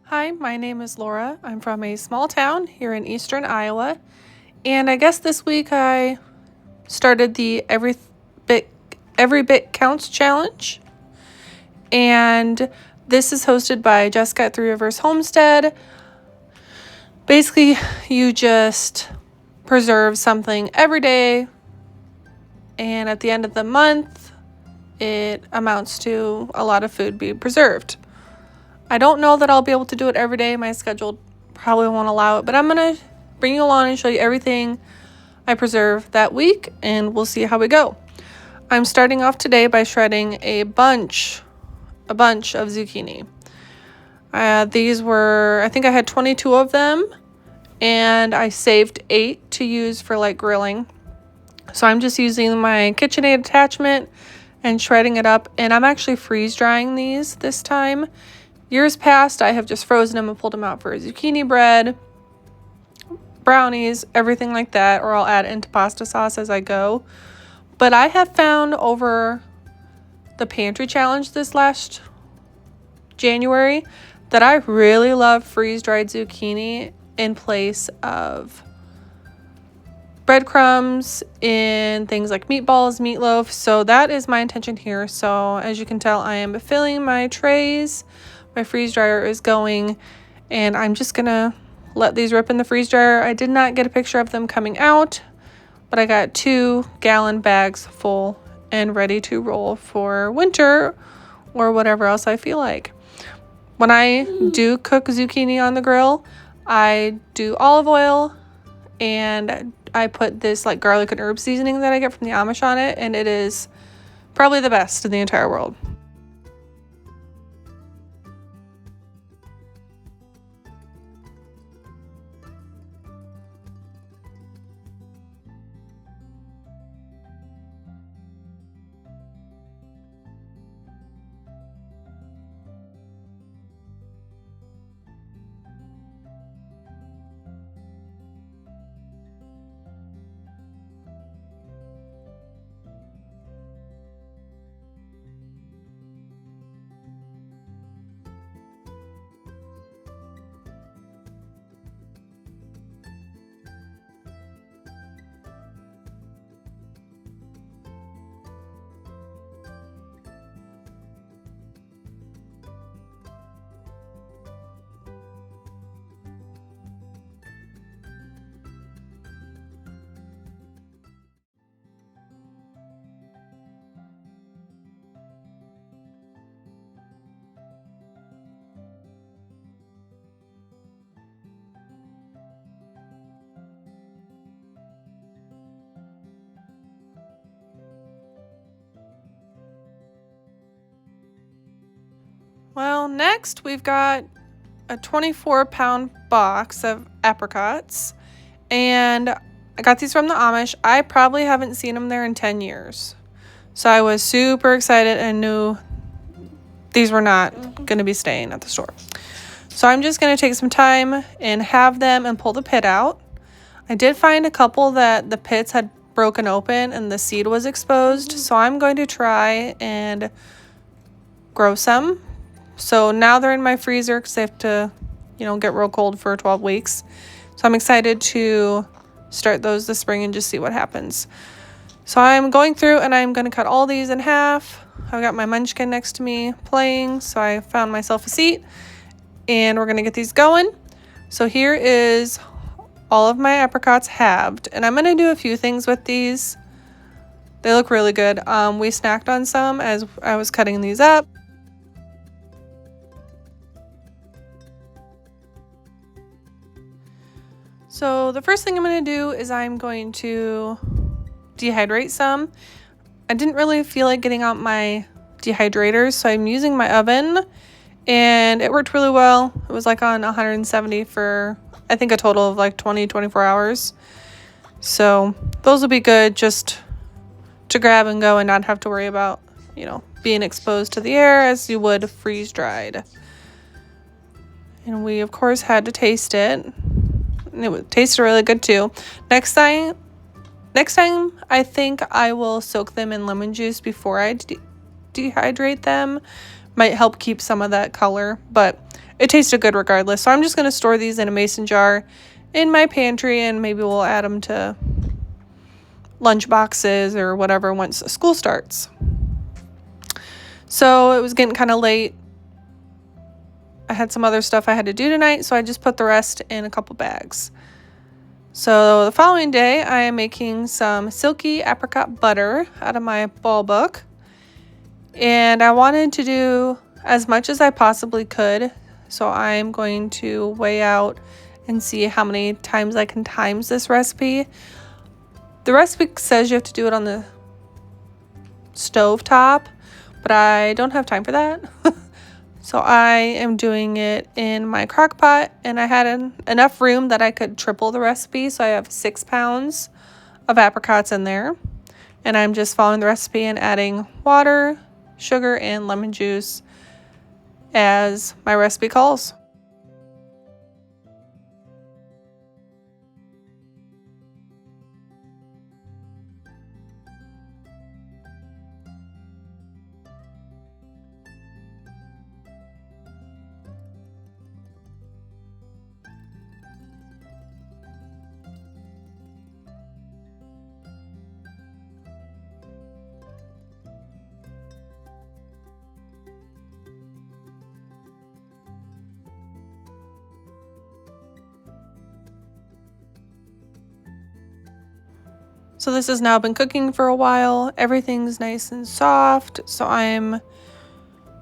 Hi, my name is Laura. I'm from a small town here in eastern Iowa. And I guess this week I started the Every Bit Counts challenge. And this is hosted by Jessica at Three Rivers Homestead. Basically, you just preserve something every day. And at the end of the month, it amounts to a lot of food being preserved. I don't know that I'll be able to do it every day. My schedule probably won't allow it, but I'm going to bring you along and show you everything I preserve that week, and we'll see how we go. I'm starting off today by shredding a bunch of zucchini. These were, I think I had 22 of them, and I saved 8 to use for like grilling. So I'm just using my KitchenAid attachment and shredding it up, and I'm actually freeze drying these this time. Years past, I have just frozen them and pulled them out for zucchini bread, brownies, everything like that, or I'll add into pasta sauce as I go. But I have found over the pantry challenge this last January that I really love freeze-dried zucchini in place of breadcrumbs in things like meatballs, meatloaf. So that is my intention here. So as you can tell, I am filling my trays. My freeze dryer is going, and I'm just gonna let these rip in the freeze dryer. I did not get a picture of them coming out, but I got 2-gallon bags full and ready to roll for winter or whatever else I feel like. When I do cook zucchini on the grill, I do olive oil and I put this like garlic and herb seasoning that I get from the Amish on it, and it is probably the best in the entire world. Well, next we've got a 24-pound box of apricots, and I got these from the Amish. I probably haven't seen them there in 10 years. So I was super excited and knew these were not going to be staying at the store. So I'm just going to take some time and have them and pull the pit out. I did find a couple that the pits had broken open and the seed was exposed. So I'm going to try and grow some. So now they're in my freezer because they have to, get real cold for 12 weeks. So I'm excited to start those this spring and just see what happens. So I'm going through and I'm going to cut all these in half. I've got my munchkin next to me playing, so I found myself a seat. And we're going to get these going. So here is all of my apricots halved. And I'm going to do a few things with these. They look really good. We snacked on some as I was cutting these up. So the first thing I'm going to do is I'm going to dehydrate some. I didn't really feel like getting out my dehydrators, so I'm using my oven, and it worked really well. It was like on 170 for, I think, a total of like 24 hours. So those will be good just to grab and go and not have to worry about, being exposed to the air as you would freeze dried. And we, of course, had to taste it. And it tasted really good too. Next time, I think I will soak them in lemon juice before I dehydrate them. Might help keep some of that color, but it tasted good regardless. So I'm just going to store these in a mason jar in my pantry, and maybe we'll add them to lunch boxes or whatever once school starts. So it was getting kind of late. I had some other stuff I had to do tonight, so I just put the rest in a couple bags. So the following day, I am making some silky apricot butter out of my ball book. And I wanted to do as much as I possibly could. So I'm going to weigh out and see how many times I can times this recipe. The recipe says you have to do it on the stove top, but I don't have time for that. So I am doing it in my crock pot, and I had enough room that I could triple the recipe. So I have 6 pounds of apricots in there, and I'm just following the recipe and adding water, sugar, and lemon juice as my recipe calls. So this has now been cooking for a while. Everything's nice and soft. So I'm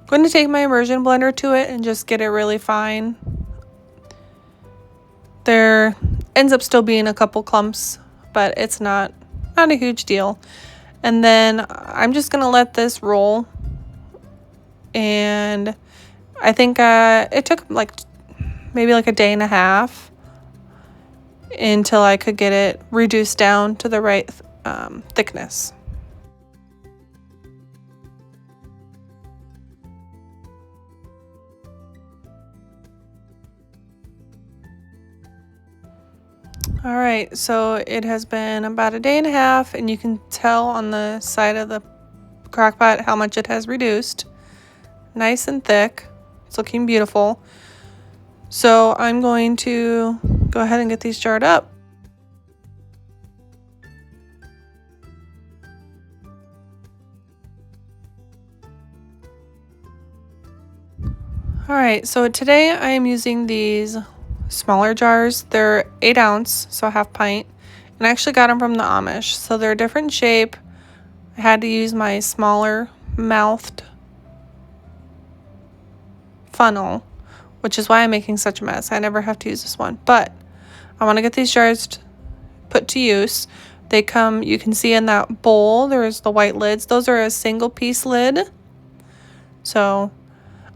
going to take my immersion blender to it and just get it really fine. There ends up still being a couple clumps, but it's not a huge deal. And then I'm just going to let this roll. And I think it took maybe a day and a half until I could get it reduced down to the right thickness. All right, so it has been about a day and a half, and you can tell on the side of the crock pot how much it has reduced. Nice and thick. It's looking beautiful. So I'm going to go ahead and get these jarred up. All right, so today I am using these smaller jars. They're 8 ounce, so a half pint, and I actually got them from the Amish. So they're a different shape. I had to use my smaller mouthed funnel, which is why I'm making such a mess. I never have to use this one, but I want to get these jars put to use. They come, you can see in that bowl, there's the white lids. Those are a single piece lid. So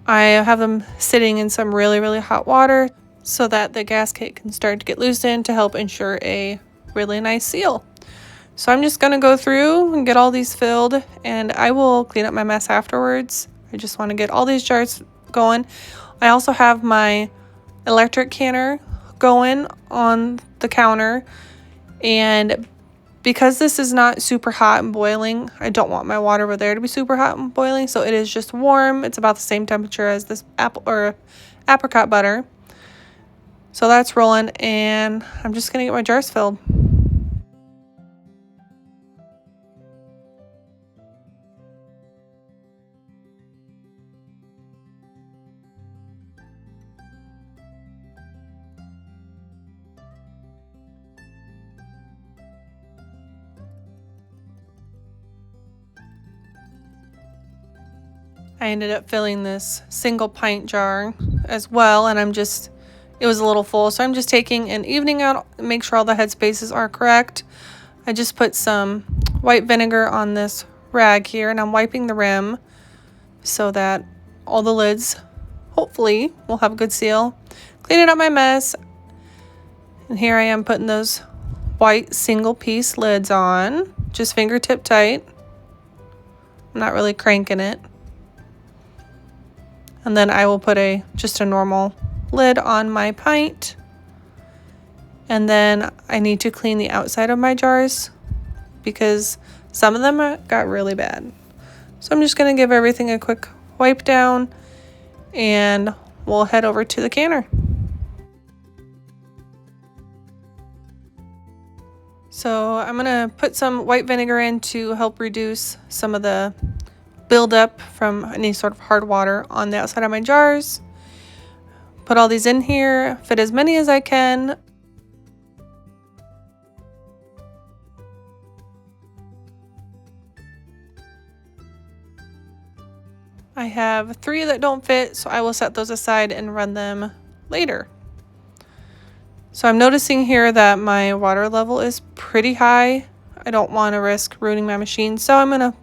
I have them sitting in some really, really hot water so that the gasket can start to get loosened to help ensure a really nice seal. So I'm just going to go through and get all these filled, and I will clean up my mess afterwards. I just want to get all these jars going. I also have my electric canner going on the counter, and because this is not super hot and boiling, I don't want my water over there to be super hot and boiling, so it is just warm. It's about the same temperature as this apricot butter. So that's rolling, and I'm just gonna get my jars filled. I ended up filling this single pint jar as well, and it was a little full, so I'm just taking and evening out, make sure all the head spaces are correct. I just put some white vinegar on this rag here, and I'm wiping the rim so that all the lids hopefully will have a good seal. Cleaning up my mess, and here I am putting those white single piece lids on, just fingertip tight. I'm not really cranking it. And then I will put just a normal lid on my pint. And then I need to clean the outside of my jars because some of them got really bad. So I'm just going to give everything a quick wipe down and we'll head over to the canner. So I'm gonna put some white vinegar in to help reduce some of the buildup from any sort of hard water on the outside of my jars. Put all these in here, fit as many as I can. I have 3 that don't fit, so I will set those aside and run them later. So I'm noticing here that my water level is pretty high. I don't want to risk ruining my machine, so I'm going to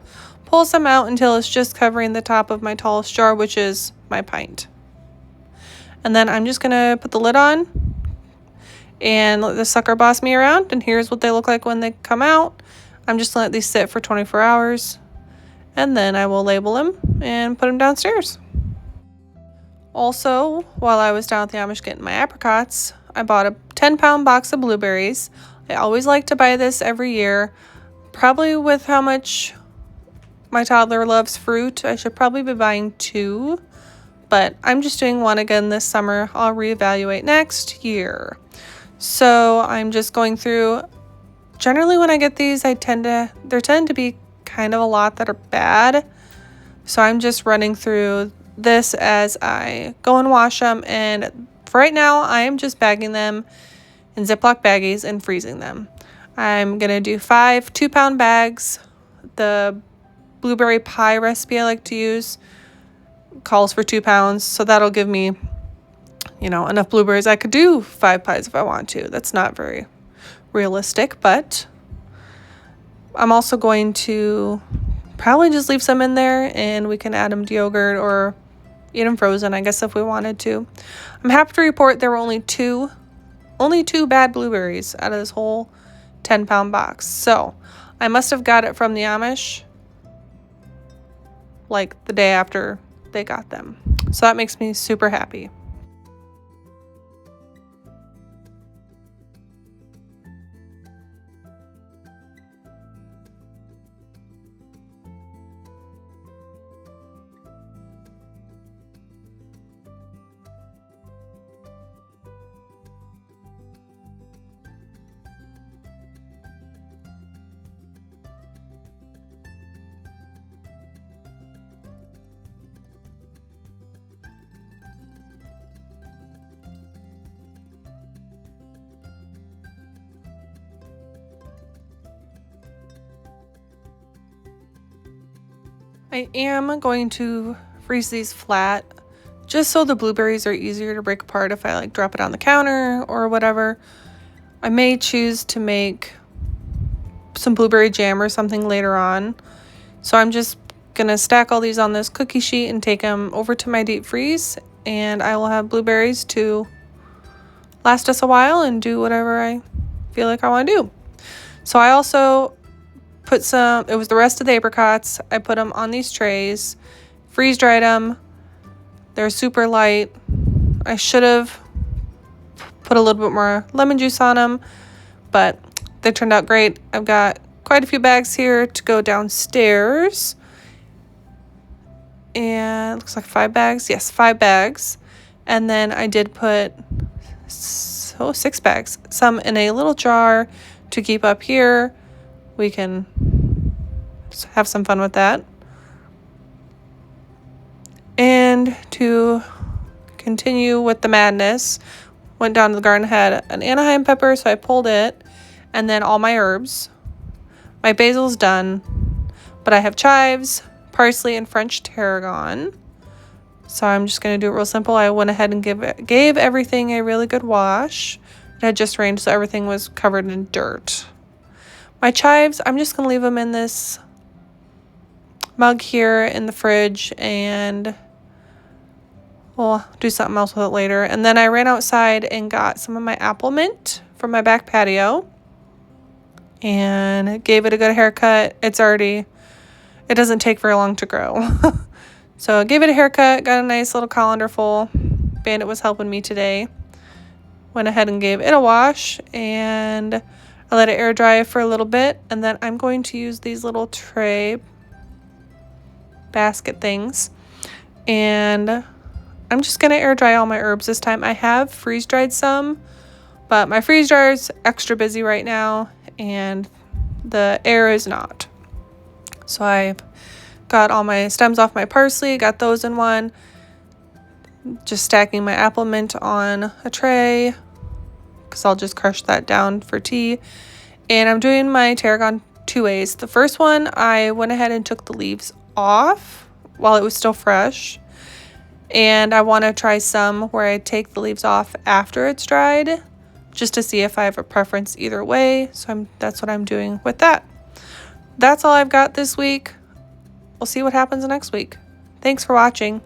pull some out until it's just covering the top of my tallest jar, which is my pint. And then I'm just going to put the lid on and let the sucker boss me around, and here's what they look like when they come out. I'm just going to let these sit for 24 hours, and then I will label them and put them downstairs. Also, while I was down at the Amish getting my apricots, I bought a 10-pound box of blueberries. I always like to buy this every year. Probably with how much my toddler loves fruit, I should probably be buying 2. But I'm just doing 1 again this summer. I'll reevaluate next year. So I'm just going through. Generally when I get these, there tend to be kind of a lot that are bad. So I'm just running through this as I go and wash them, and for right now I am just bagging them in Ziploc baggies and freezing them. I'm gonna do 5 2-pound bags. The blueberry pie recipe I like to use calls for 2 pounds, so that'll give me, enough blueberries. I could do 5 pies if I want to. That's not very realistic, but I'm also going to probably just leave some in there, and we can add them to yogurt or eat them frozen, I guess, if we wanted to. I'm happy to report there were only two bad blueberries out of this whole 10-pound box. So I must have got it from the Amish like the day after they got them. So that makes me super happy. I am going to freeze these flat just so the blueberries are easier to break apart if I drop it on the counter or whatever. I may choose to make some blueberry jam or something later on. So I'm just gonna stack all these on this cookie sheet and take them over to my deep freeze, and I will have blueberries to last us a while and do whatever I feel like I want to do. So I also put it was the rest of the apricots. I put them on these trays, freeze dried them. They're super light. I should have put a little bit more lemon juice on them, but they turned out great. I've got quite a few bags here to go downstairs. And it looks like 5 bags. Yes, 5 bags. And then I did put 6 bags. Some in a little jar to keep up here. We can have some fun with that. And to continue with the madness, went down to the garden, had an Anaheim pepper, so I pulled it, and then all my herbs. My basil's done, but I have chives, parsley, and French tarragon. So I'm just going to do it real simple. I went ahead and gave everything a really good wash. It had just rained, so everything was covered in dirt. My chives, I'm just going to leave them in this mug here in the fridge, and we'll do something else with it later. And then I ran outside and got some of my apple mint from my back patio and gave it a good haircut. It doesn't take very long to grow. So I gave it a haircut, got a nice little colander full. Bandit was helping me today. Went ahead and gave it a wash, and I let it air dry for a little bit, and then I'm going to use these little tray basket things, and I'm just going to air dry all my herbs this time. I have freeze dried some, but my freeze dryer is extra busy right now and the air is not. So I've got all my stems off my parsley, got those in one. Just stacking my apple mint on a tray because I'll just crush that down for tea. And I'm doing my tarragon 2 ways. The first one, I went ahead and took the leaves off while it was still fresh. And I want to try some where I take the leaves off after it's dried, just to see if I have a preference either way. So that's what I'm doing with that. That's all I've got this week. We'll see what happens next week. Thanks for watching.